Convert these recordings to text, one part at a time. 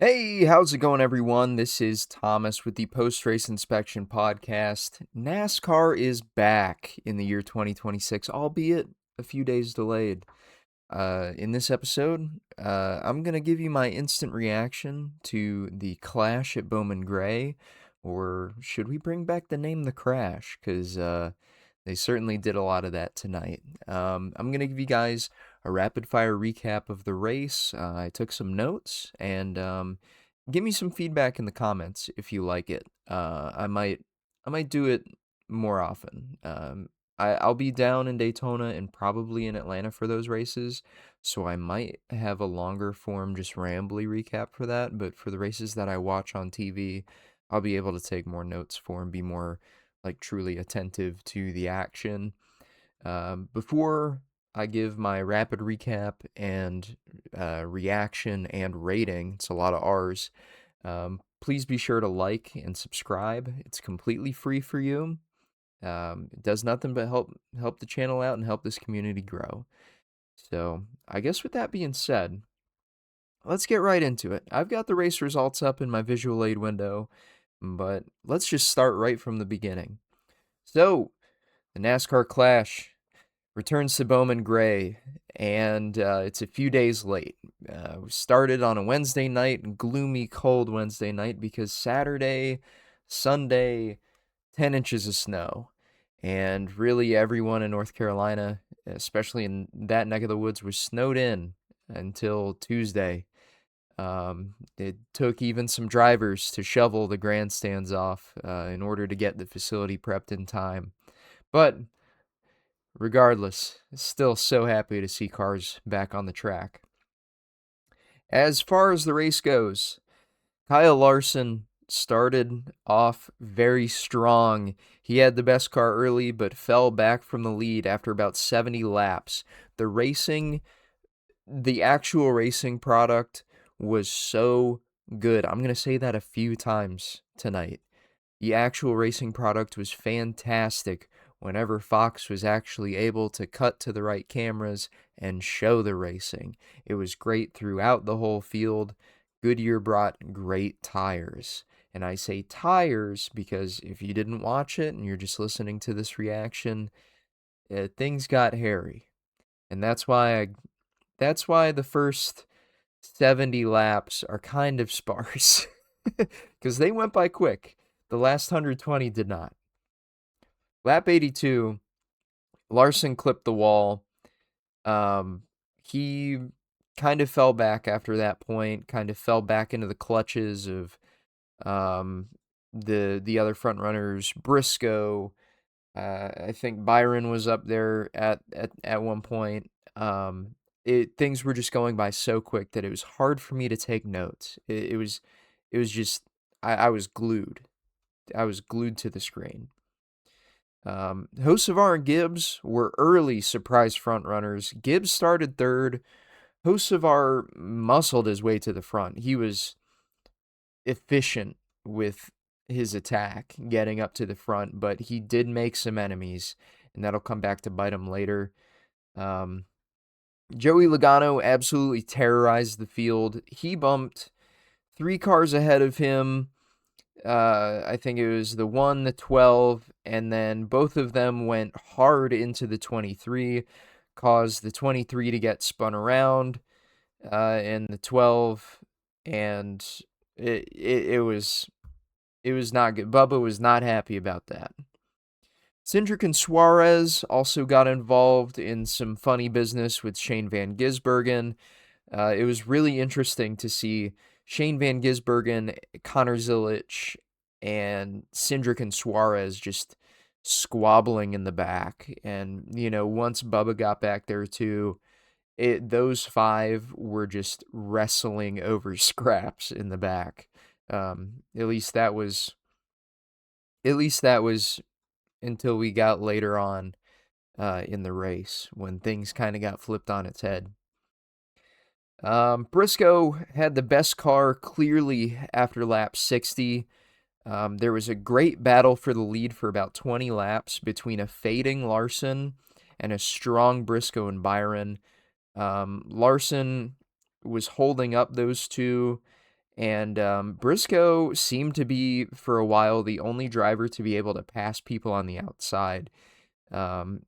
Hey, how's it going, everyone? This is Thomas with the Post Race Inspection Podcast. NASCAR is back in the year 2026, albeit a few days delayed. In this episode, I'm going to give you my instant reaction to the clash at Bowman Gray, or should we bring back the name The Crash? Because they certainly did a lot of that tonight. I'm going to give you guys a rapid fire recap of the race. I took some notes and give me some feedback in the comments if you like it. I might do it more often. I'll be down in Daytona and probably in Atlanta for those races, so I might have a longer form, just rambly recap for that. But for the races that I watch on TV, I'll be able to take more notes for and be more like truly attentive to the action. Before I give my rapid recap and reaction and rating, it's a lot of R's. Please be sure to like and subscribe. It's completely free for you. It does nothing but help the channel out and help this community grow. So I guess with that being said, let's get right into it. I've got the race results up in my visual aid window, but let's just start right from the beginning. So the NASCAR Clash returns to Bowman Gray, and it's a few days late. We started on a Wednesday night, gloomy, cold Wednesday night, because Saturday, Sunday, 10 inches of snow. And really, everyone in North Carolina, especially in that neck of the woods, was snowed in until Tuesday. It took even some drivers to shovel the grandstands off in order to get the facility prepped in time. But regardless, still so happy to see cars back on the track. As far as the race goes, Kyle Larson started off very strong. He had the best car early, but fell back from the lead after about 70 laps. The actual racing product was so good. I'm going to say that a few times tonight. The actual racing product was fantastic whenever Fox was actually able to cut to the right cameras and show the racing. It was great throughout the whole field. Goodyear brought great tires. And I say tires because if you didn't watch it and you're just listening to this reaction, things got hairy. And that's why the first 70 laps are kind of sparse because they went by quick. The last 120 did not. Lap 82, Larson clipped the wall. He kind of fell back after that point, kind of fell back into the clutches of um, the other front runners. Briscoe, I think Byron was up there at one point. Things were just going by so quick that it was hard for me to take notes. It was just I was glued. I was glued to the screen. Hocevar and Gibbs were early surprise front runners. Gibbs started third. Hocevar muscled his way to the front. He was efficient with his attack, getting up to the front, but he did make some enemies, and that'll come back to bite him later. Joey Logano absolutely terrorized the field. He bumped 3 cars ahead of him. I think it was the 1, the 12, and then both of them went hard into the 23, caused the 23 to get spun around, and the 12, and it was not good. Bubba was not happy about that. Cindric and Suarez also got involved in some funny business with Shane Van Gisbergen. It was really interesting to see Shane Van Gisbergen, Connor Zilic, and Cindric and Suarez just squabbling in the back. And, once Bubba got back there too, those 5 were just wrestling over scraps in the back. At least that was until we got later on in the race when things kind of got flipped on its head. Briscoe had the best car clearly after lap 60. There was a great battle for the lead for about 20 laps between a fading Larson and a strong Briscoe and Byron. Larson was holding up those two, And Briscoe seemed to be, for a while, the only driver to be able to pass people on the outside.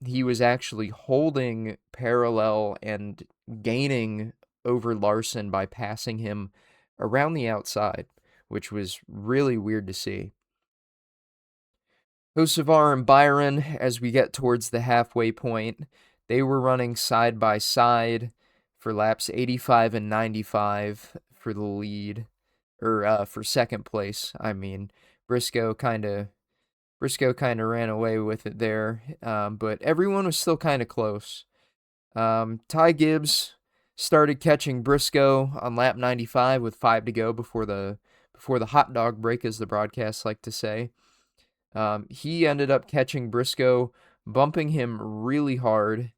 He was actually holding parallel and gaining over Larson by passing him around the outside, which was really weird to see. Hocevar and Byron, as we get towards the halfway point, they were running side by side for laps 85 and 95 for the lead, or for second place. I mean, Briscoe kind of ran away with it there, but everyone was still kind of close. Ty Gibbs started catching Briscoe on lap 95 with 5 to go before the hot dog break, as the broadcasts like to say. He ended up catching Briscoe, bumping him really hard,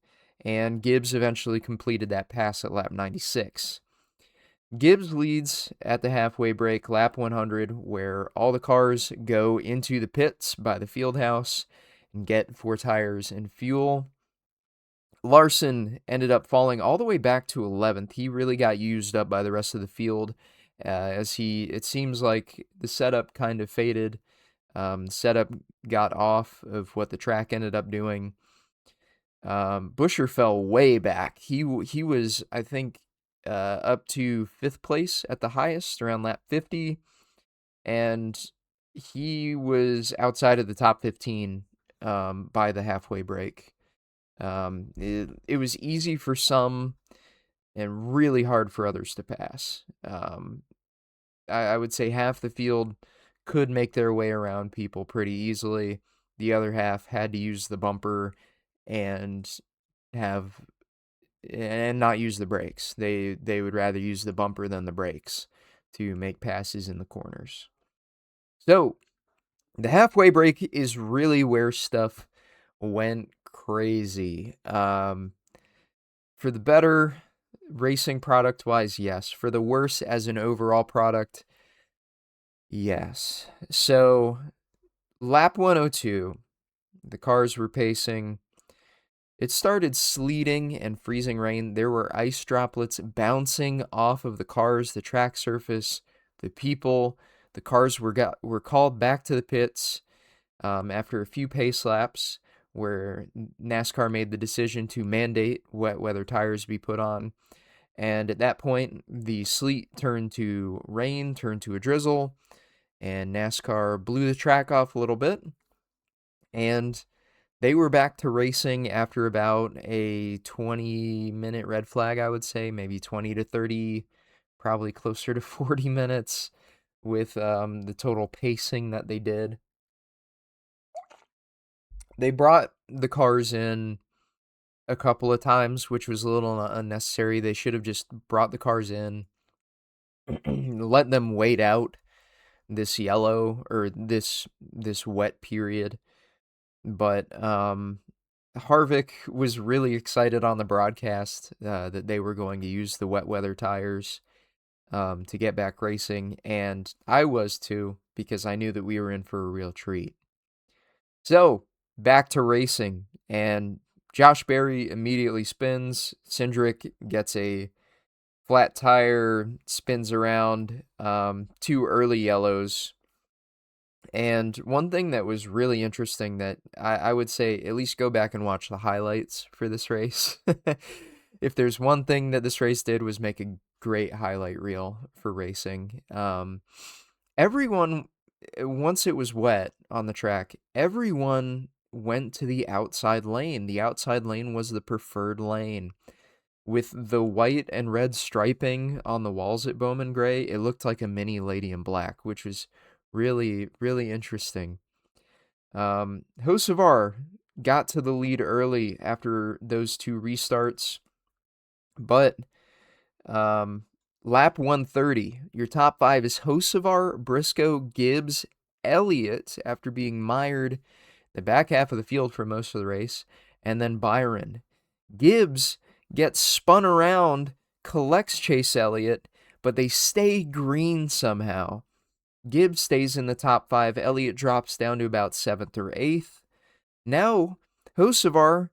and Gibbs eventually completed that pass at lap 96. Gibbs leads at the halfway break, lap 100, where all the cars go into the pits by the field house and get 4 tires and fuel. Larson ended up falling all the way back to 11th. He really got used up by the rest of the field, it seems like the setup kind of faded. Setup got off of what the track ended up doing. Buescher fell way back. He was, I think, up to 5th place at the highest, around lap 50, and he was outside of the top 15 by the halfway break. It was easy for some and really hard for others to pass. I would say half the field could make their way around people pretty easily. The other half had to use the bumper and not use the brakes. They would rather use the bumper than the brakes to make passes in the corners. So the halfway break is really where stuff went crazy. For the better, racing product wise, yes. For the worse, as an overall product, yes. So lap 102, the cars were pacing. It started sleeting and freezing rain. There were ice droplets bouncing off of the cars, the track surface, the people. The cars were called back to the pits after a few pace laps, where NASCAR made the decision to mandate wet weather tires be put on. And at that point, the sleet turned to rain, turned to a drizzle, and NASCAR blew the track off a little bit. And they were back to racing after about a 20-minute red flag, I would say, maybe 20 to 30, probably closer to 40 minutes with the total pacing that they did. They brought the cars in a couple of times, which was a little unnecessary. They should have just brought the cars in, let them wait out this yellow or this wet period. But Harvick was really excited on the broadcast that they were going to use the wet weather tires to get back racing, and I was too, because I knew that we were in for a real treat. So, back to racing, and Josh Berry immediately spins. Cindric gets a flat tire, spins around, 2 early yellows. And one thing that was really interesting that I would say, at least go back and watch the highlights for this race. If there's one thing that this race did, was make a great highlight reel for racing. Everyone, once it was wet on the track, everyone went to the outside lane. The outside lane was the preferred lane. With the white and red striping on the walls at Bowman Gray, it looked like a mini Lady in Black, which was really, really interesting. Hocevar got to the lead early after those 2 restarts, but lap 130, your top 5 is Hocevar, Briscoe, Gibbs, Elliott, after being mired the back half of the field for most of the race, and then Byron. Gibbs gets spun around, collects Chase Elliott, but they stay green somehow. Gibbs stays in the top 5. Elliott drops down to about 7th or 8th. Now, Hocevar,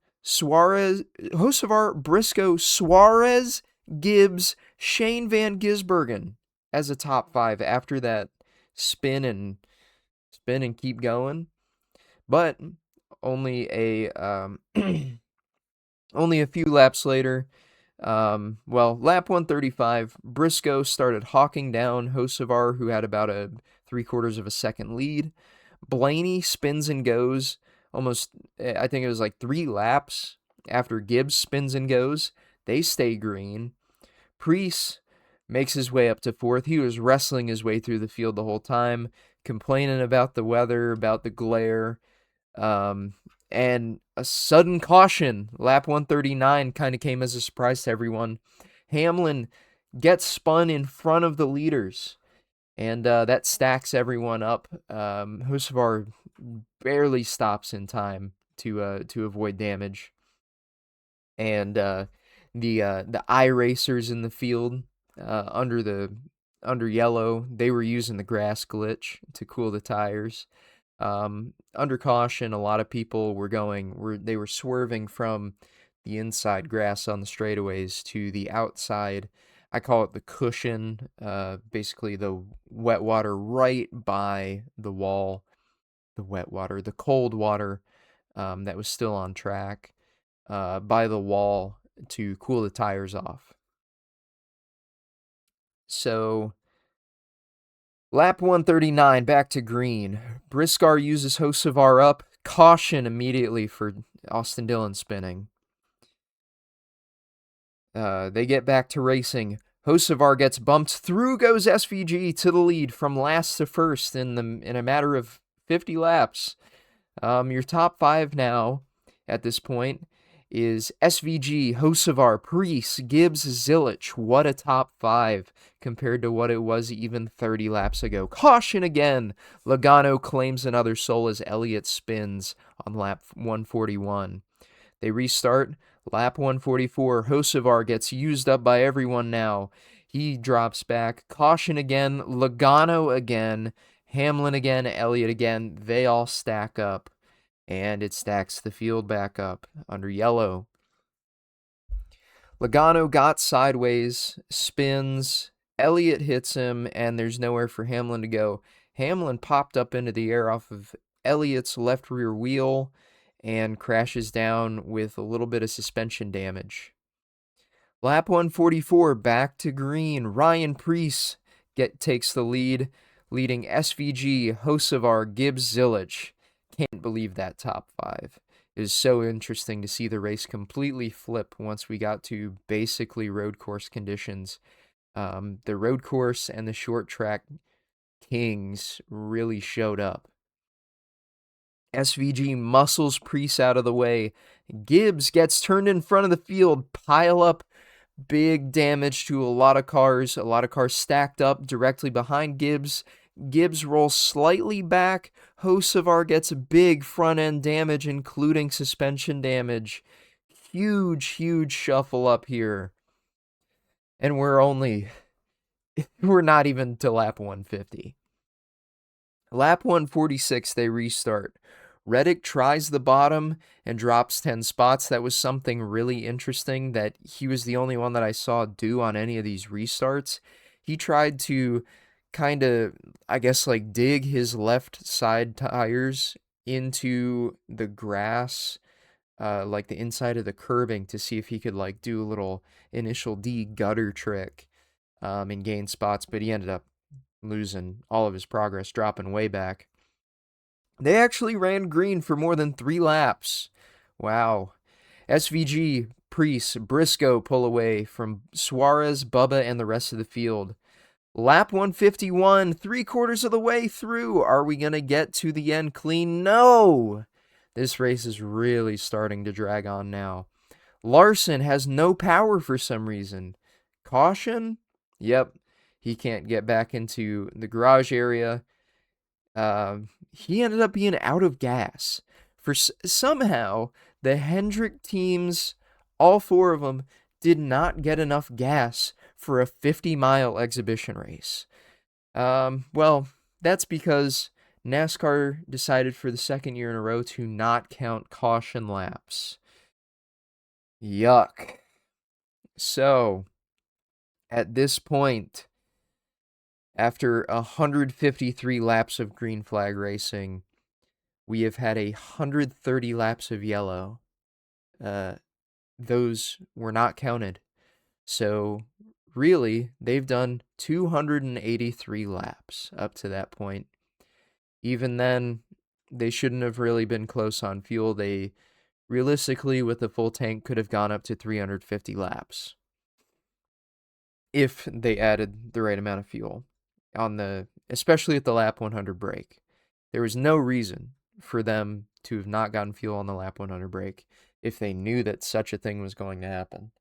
Briscoe, Suarez, Gibbs, Shane Van Gisbergen as a top 5 after that spin and keep going. But only a only a few laps later, lap 135, Briscoe started hawking down Hocevar, who had about a 3/4 of a second lead. Blaney spins and goes almost, I think it was like 3 laps after Gibbs spins and goes. They stay green. Preece makes his way up to 4th. He was wrestling his way through the field the whole time, complaining about the weather, about the glare. And a sudden caution, lap 139, kind of came as a surprise to everyone. Hamlin gets spun in front of the leaders, and that stacks everyone up. Hocevar barely stops in time to avoid damage. And the iRacers in the field under yellow, they were using the grass glitch to cool the tires. Under caution, a lot of people they were swerving from the inside grass on the straightaways to the outside. I call it the cushion, basically the wet water right by the wall, the cold water that was still on track by the wall to cool the tires off. So lap 139, back to green. Briscoe uses Hocevar up. Caution immediately for Austin Dillon spinning. They get back to racing. Hocevar gets bumped. Through goes SVG to the lead from last to first in a matter of 50 laps. Your top 5 now at this point is SVG, Hocevar, Preece, Gibbs, Zilich. What a top 5 compared to what it was even 30 laps ago. Caution again. Logano claims another sole as Elliott spins on lap 141. They restart. Lap 144. Hocevar gets used up by everyone now. He drops back. Caution again. Logano again. Hamlin again. Elliott again. They all stack up. And it stacks the field back up under yellow. Logano got sideways, spins, Elliott hits him, and there's nowhere for Hamlin to go. Hamlin popped up into the air off of Elliott's left rear wheel and crashes down with a little bit of suspension damage. Lap 144, back to green. Ryan Preece takes the lead, leading SVG, Hocevar, Gibbs, Zilich. Can't believe that top 5. It is so interesting to see the race completely flip once we got to basically road course conditions. The road course and the short track kings really showed up. SVG muscles Preece out of the way. Gibbs gets turned in front of the field, pile up big damage to a lot of cars stacked up directly behind Gibbs. Gibbs rolls slightly back. Hocevar gets big front-end damage, including suspension damage. Huge shuffle up here. And we're not even to lap 150. Lap 146, they restart. Reddick tries the bottom and drops 10 spots. That was something really interesting that he was the only one that I saw do on any of these restarts. He tried to kind of, I guess, like dig his left side tires into the grass, like the inside of the curbing, to see if he could like do a little initial D gutter trick and gain spots, but he ended up losing all of his progress, dropping way back. They actually ran green for more than 3 laps. Wow. SVG, Preece, Briscoe pull away from Suarez, Bubba, and the rest of the field. Lap 151, 3/4 of the way through. Are we going to get to the end clean? No! This race is really starting to drag on now. Larson has no power for some reason. Caution? Yep. He can't get back into the garage area. He ended up being out of gas. Somehow, the Hendrick teams, all 4 of them, did not get enough gas for a 50-mile exhibition race. That's because NASCAR decided for the second year in a row to not count caution laps. Yuck. So, at this point, After 153 laps of green flag racing, we have had 130 laps of yellow. Those were not counted. So really, they've done 283 laps up to that point. Even then, they shouldn't have really been close on fuel. They realistically, with a full tank, could have gone up to 350 laps if they added the right amount of fuel especially at the lap 100 break. There was no reason for them to have not gotten fuel on the lap 100 break if they knew that such a thing was going to happen.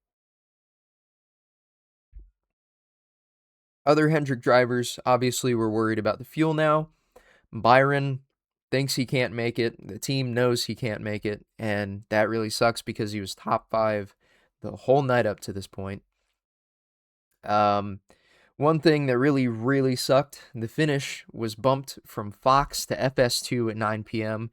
Other Hendrick drivers obviously were worried about the fuel now. Byron thinks he can't make it. The team knows he can't make it, and that really sucks because he was top 5 the whole night up to this point. One thing that really, really sucked, the finish was bumped from Fox to FS2 at 9 p.m.,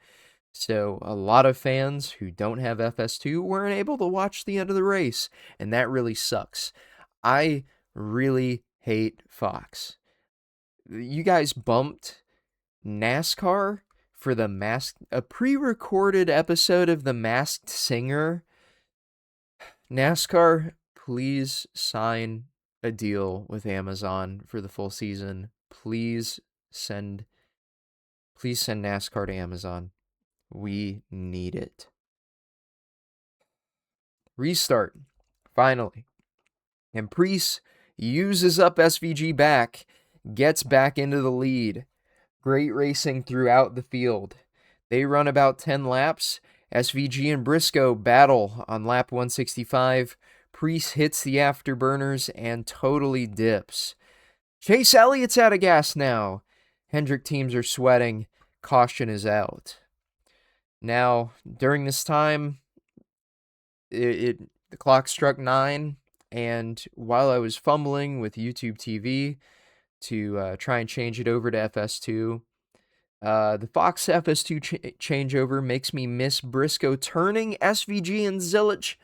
so a lot of fans who don't have FS2 weren't able to watch the end of the race, and that really sucks. I really hate Fox. You guys bumped NASCAR for a pre-recorded episode of The Masked Singer. NASCAR, please sign a deal with Amazon for the full season. Please send NASCAR to Amazon. We need it. Restart, finally. And Priest uses up SVG back, gets back into the lead. Great racing throughout the field. They run about 10 laps. SVG and Briscoe battle on lap 165. Priest hits the afterburners and totally dips. Chase Elliott's out of gas now. Hendrick teams are sweating. Caution is out. Now, during this time, the clock struck 9, and while I was fumbling with YouTube TV to try and change it over to FS2, the Fox FS2 changeover makes me miss Briscoe turning SVG and Zilich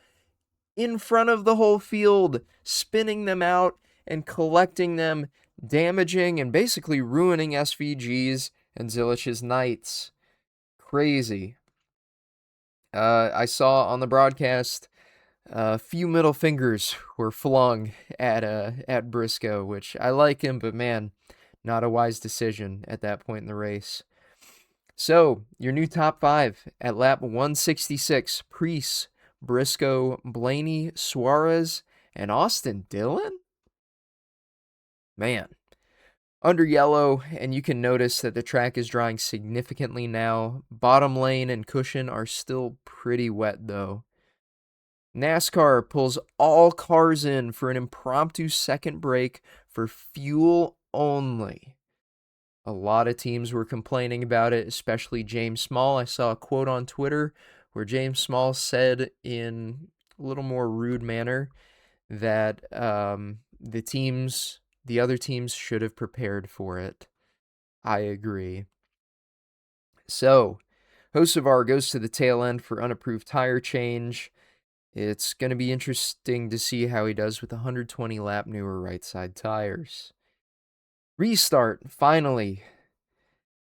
in front of the whole field, spinning them out and collecting them, damaging and basically ruining SVG's and Zilich's nights. Crazy. I saw on the broadcast a few middle fingers were flung at Briscoe, which I like him, but man, not a wise decision at that point in the race. So, your new top 5 at lap 166, Priest, Briscoe, Blaney, Suarez, and Austin Dillon? Man. Under yellow, and you can notice that the track is drying significantly now. Bottom lane and cushion are still pretty wet, though. NASCAR pulls all cars in for an impromptu second break for fuel only. A lot of teams were complaining about it, especially James Small. I saw a quote on Twitter where James Small said in a little more rude manner that the other teams should have prepared for it. I agree. So, Hocevar goes to the tail end for unapproved tire change. It's going to be interesting to see how he does with 120 lap newer right side tires. Restart, finally.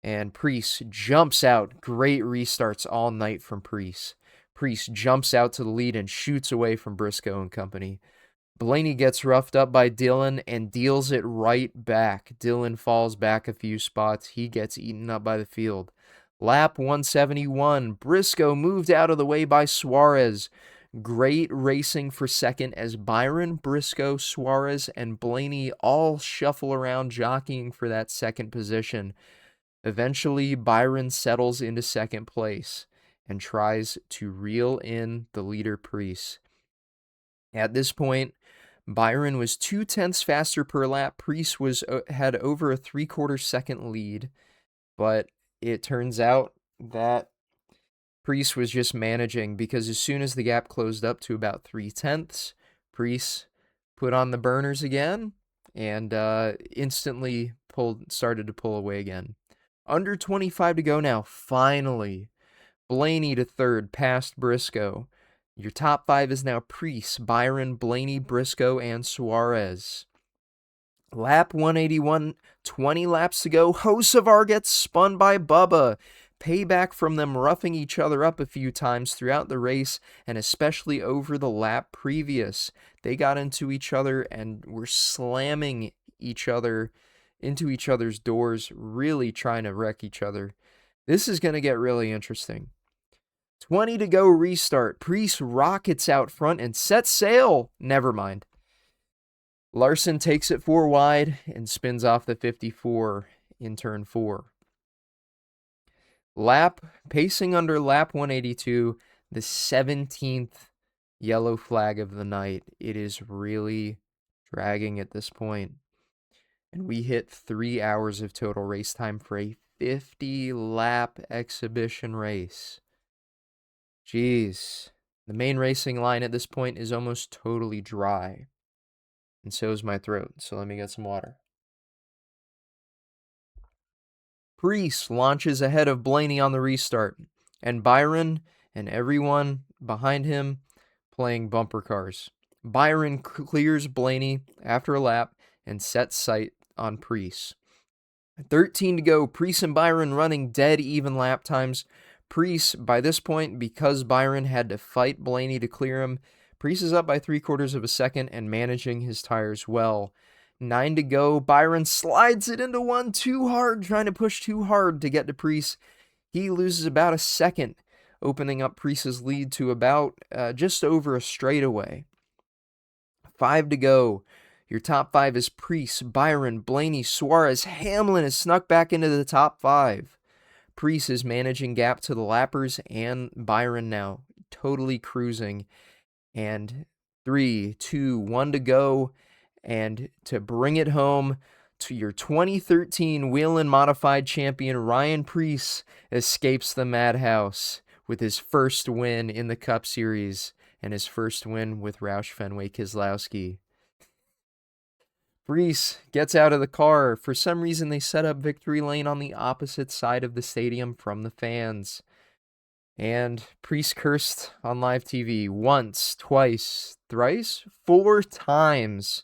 And Priest jumps out. Great restarts all night from Priest. Priest jumps out to the lead and shoots away from Briscoe and company. Blaney gets roughed up by Dillon and deals it right back. Dillon falls back a few spots. He gets eaten up by the field. Lap 171. Briscoe moved out of the way by Suarez. Great racing for second as Byron, Briscoe, Suarez, and Blaney all shuffle around jockeying for that second position. Eventually, Byron settles into second place and tries to reel in the leader Priest. At this point, Byron was 0.2 faster per lap. Priest had over a 3/4 second lead, but it turns out that Priest was just managing because as soon as the gap closed up to about 0.3, Priest put on the burners again and instantly started to pull away again. Under 25 to go now, finally. Blaney to third, past Briscoe. Your top 5 is now Priest, Byron, Blaney, Briscoe, and Suarez. Lap 181, 20 laps to go. Hocevar gets spun by Bubba. Payback from them roughing each other up a few times throughout the race, and especially over the lap previous. They got into each other and were slamming each other into each other's doors, really trying to wreck each other. This is going to get really interesting. 20 to go restart. Priest rockets out front and sets sail. Never mind. Larson takes it 4 wide and spins off the 54 in turn 4. Pacing under lap 182, the 17th yellow flag of the night. It is really dragging at this point. And we hit 3 hours of total race time for a 50-lap exhibition race. Jeez. The main racing line at this point is almost totally dry. And so is my throat, so let me get some water. Priest launches ahead of Blaney on the restart, and Byron and everyone behind him playing bumper cars. Byron clears Blaney after a lap and sets sight on Priest. 13 to go. Priest and Byron running dead even lap times. Priest, by this point, because Byron had to fight Blaney to clear him, Priest is up by 3/4 of a second and managing his tires well. 9 to go. Byron slides it into one too hard, trying to push too hard to get to Priest. He loses about a second, opening up Priest's lead to about just over a straightaway. 5 to go. Your top 5 is Priest, Byron, Blaney, Suarez. Hamlin has snuck back into the top 5. Priest is managing gap to the lappers, and Byron now totally cruising. And 3, 2, 1 to go. And to bring it home to your 2013 Whelen Modified champion, Ryan Preece escapes the madhouse with his first win in the Cup Series and his first win with Roush Fenway Keselowski. Preece gets out of the car. For some reason, they set up victory lane on the opposite side of the stadium from the fans. And Preece cursed on live TV once, twice, thrice, 4 times.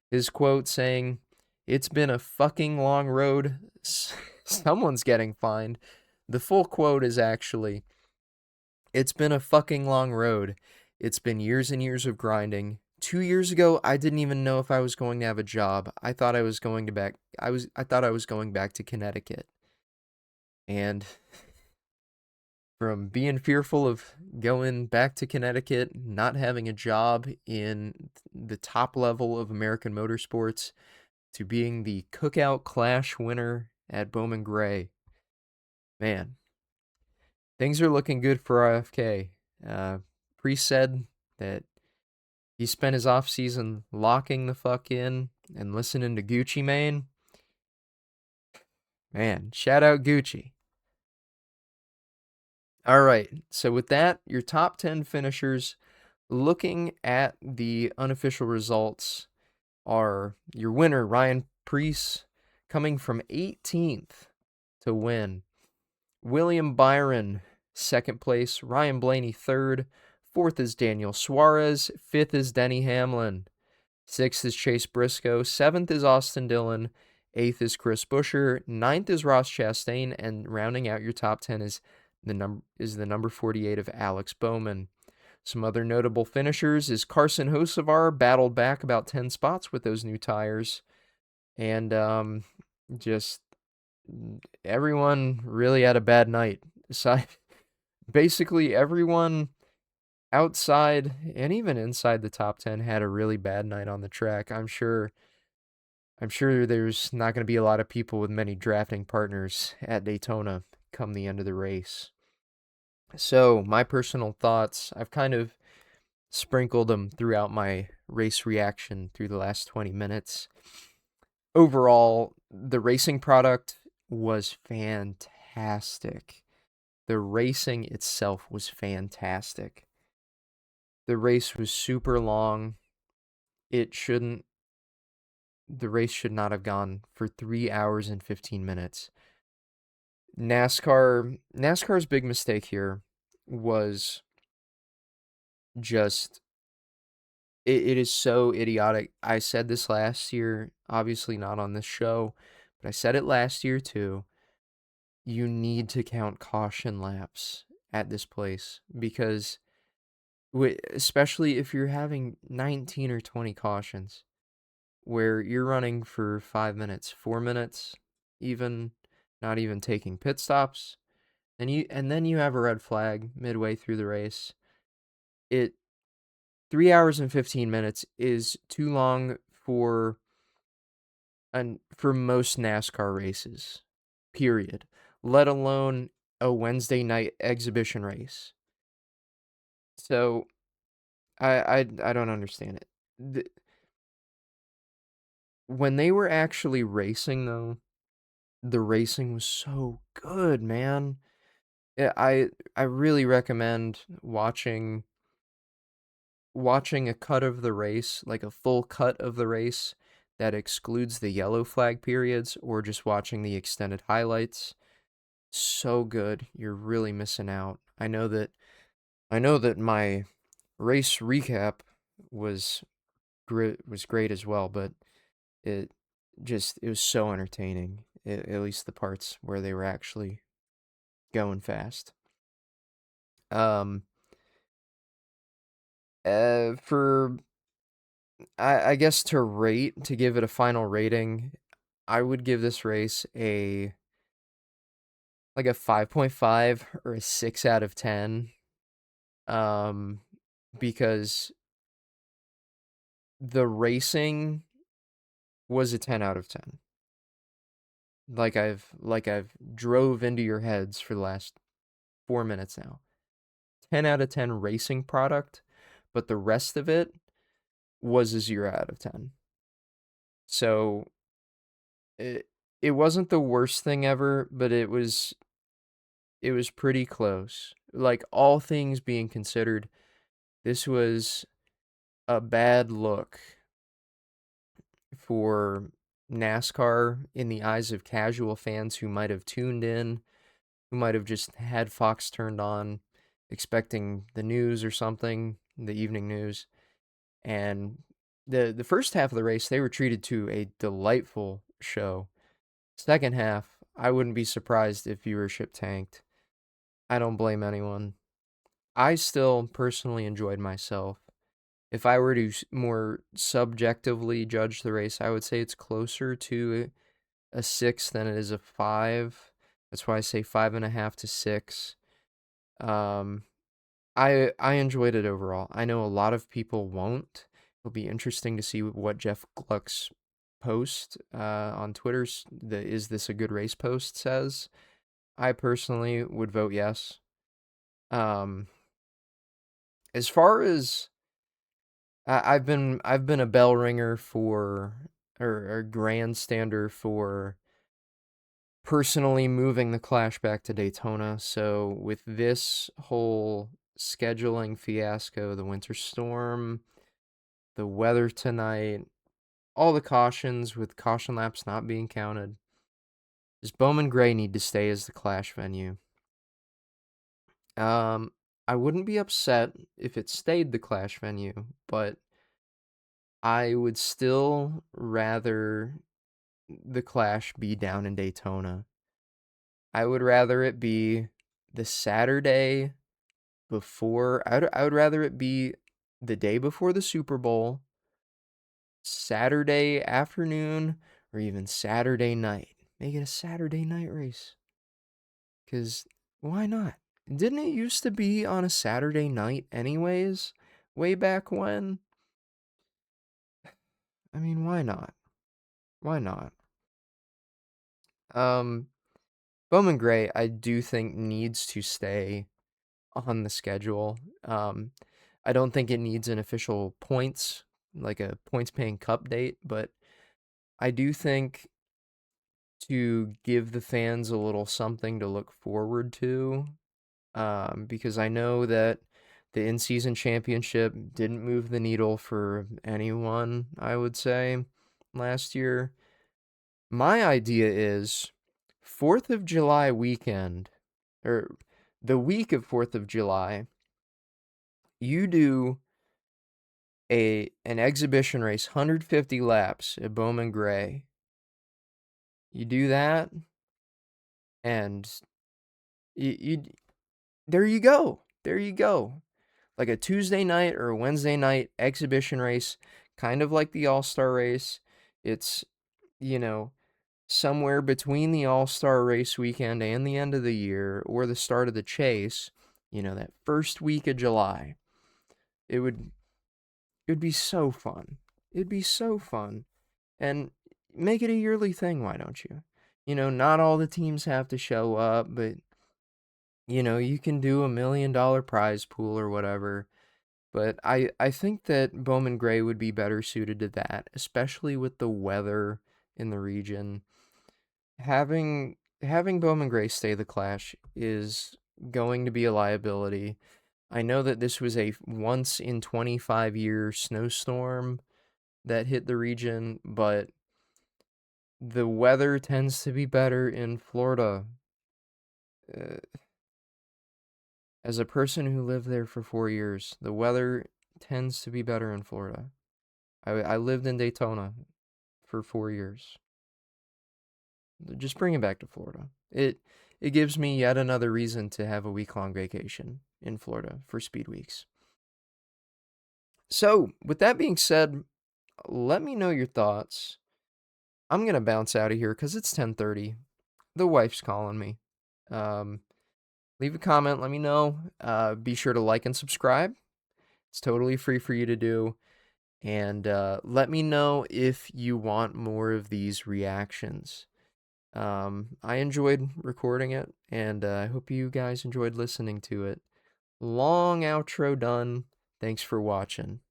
His quote saying, "It's been a fucking long road." Someone's getting fined. The full quote is actually, "It's been a fucking long road. It's been years and years of grinding. 2 years ago, I didn't even know if I was going to have a job. I thought I was going back to Connecticut." And from being fearful of going back to Connecticut, not having a job in the top level of American motorsports, to being the Cookout Clash winner at Bowman Gray. Man, things are looking good for RFK. Priest said that he spent his offseason locking the fuck in and listening to Gucci Mane. Man, shout out Gucci. All right, so with that, your top 10 finishers. Looking at the unofficial results are your winner, Ryan Preece, coming from 18th to win. William Byron, 2nd place. Ryan Blaney, 3rd. 4th is Daniel Suarez. 5th is Denny Hamlin. 6th is Chase Briscoe. 7th is Austin Dillon. 8th is Chris Buescher. 9th is Ross Chastain. And rounding out your top 10 is the number 48 of Alex Bowman. Some other notable finishers is Carson Hocevar, battled back about 10 spots with those new tires. And just everyone really had a bad night. Basically, everyone outside and even inside the top 10 had a really bad night on the track. I'm sure there's not going to be a lot of people with many drafting partners at Daytona come the end of the race. So, my personal thoughts, I've kind of sprinkled them throughout my race reaction through the last 20 minutes. Overall, the racing product was fantastic. The racing itself was fantastic. The race was super long. The race should not have gone for 3 hours and 15 minutes. NASCAR's big mistake here was just It is so idiotic. I said this last year, obviously not on this show, but I said it last year too. You need to count caution laps at this place because, especially if you're having 19 or 20 cautions where you're running for 5 minutes, 4 minutes, even not even taking pit stops, and then you have a red flag midway through the race. It 3 hours and 15 minutes is too long for most NASCAR races, period. Let alone a Wednesday night exhibition race. So I don't understand it. When they were actually racing though, the racing was so good, man. Yeah, I really recommend watching a cut of the race, like a full cut of the race that excludes the yellow flag periods, or just watching the extended highlights. So good. You're really missing out. I know that my race recap was great as well, but it it was so entertaining. At least the parts where they were actually going fast. Um, for I guess to give it a final rating, I would give this race a like a 5.5 or a 6 out of 10. Um, because the racing was a 10 out of 10. Like I've drove into your heads for the last 4 minutes now. 10 out of 10 racing product, but the rest of it was a 0 out of 10. So it it wasn't the worst thing ever, but it was pretty close. Like all things being considered, this was a bad look for NASCAR in the eyes of casual fans who might have tuned in, who might have just had Fox turned on, expecting the news or something, the evening news. And the first half of the race, they were treated to a delightful show. Second half, I wouldn't be surprised if viewership tanked. I don't blame anyone. I still personally enjoyed myself. If I were to more subjectively judge the race, I would say it's closer to a 6 than it is a 5. That's why I say 5.5 to 6. Um, I enjoyed it overall. I know a lot of people won't. It'll be interesting to see what Jeff Gluck's post on Twitter's the "Is this a good race" post says. I personally would vote yes. Um, as far as I've been a bell ringer for or a grandstander for personally moving the Clash back to Daytona. So with this whole scheduling fiasco, the winter storm, the weather tonight, all the cautions with caution laps not being counted, does Bowman Gray need to stay as the Clash venue? Um, I wouldn't be upset if it stayed the Clash venue, but I would still rather the Clash be down in Daytona. I would rather it be the Saturday before. I would rather it be the day before the Super Bowl, Saturday afternoon, or even Saturday night. Make it a Saturday night race. Because why not? Didn't it used to be on a Saturday night, anyways? Way back when? I mean, why not? Why not? Um, Bowman Gray, I do think needs to stay on the schedule. I don't think it needs an official points, like a points paying cup date, but I do think to give the fans a little something to look forward to, because I know that the in-season championship didn't move the needle for anyone, I would say, last year. My idea is 4th of July weekend, or the week of 4th of July, you do an exhibition race, 150 laps at Bowman Gray. You do that, and you there you go. There you go. Like a Tuesday night or a Wednesday night exhibition race, kind of like the All-Star race. It's, you know, somewhere between the All-Star race weekend and the end of the year, or the start of the chase, that first week of July. It would be so fun. It'd be so fun. And make it a yearly thing, why don't you? Not all the teams have to show up, but you can do $1 million prize pool or whatever. But I think that Bowman Gray would be better suited to that, especially with the weather in the region. Having Bowman Gray stay the Clash is going to be a liability. I know that this was a once in 25-year snowstorm that hit the region, but the weather tends to be better in Florida. Uh, as a person who lived there for 4 years, the weather tends to be better in Florida. I lived in Daytona for 4 years. Just bring it back to Florida. It gives me yet another reason to have a week-long vacation in Florida for speed weeks. So, with that being said, let me know your thoughts. I'm going to bounce out of here because it's 10:30. The wife's calling me. Leave a comment. Let me know. Be sure to like and subscribe. It's totally free for you to do. And let me know if you want more of these reactions. I enjoyed recording it, and I hope you guys enjoyed listening to it. Long outro done. Thanks for watching.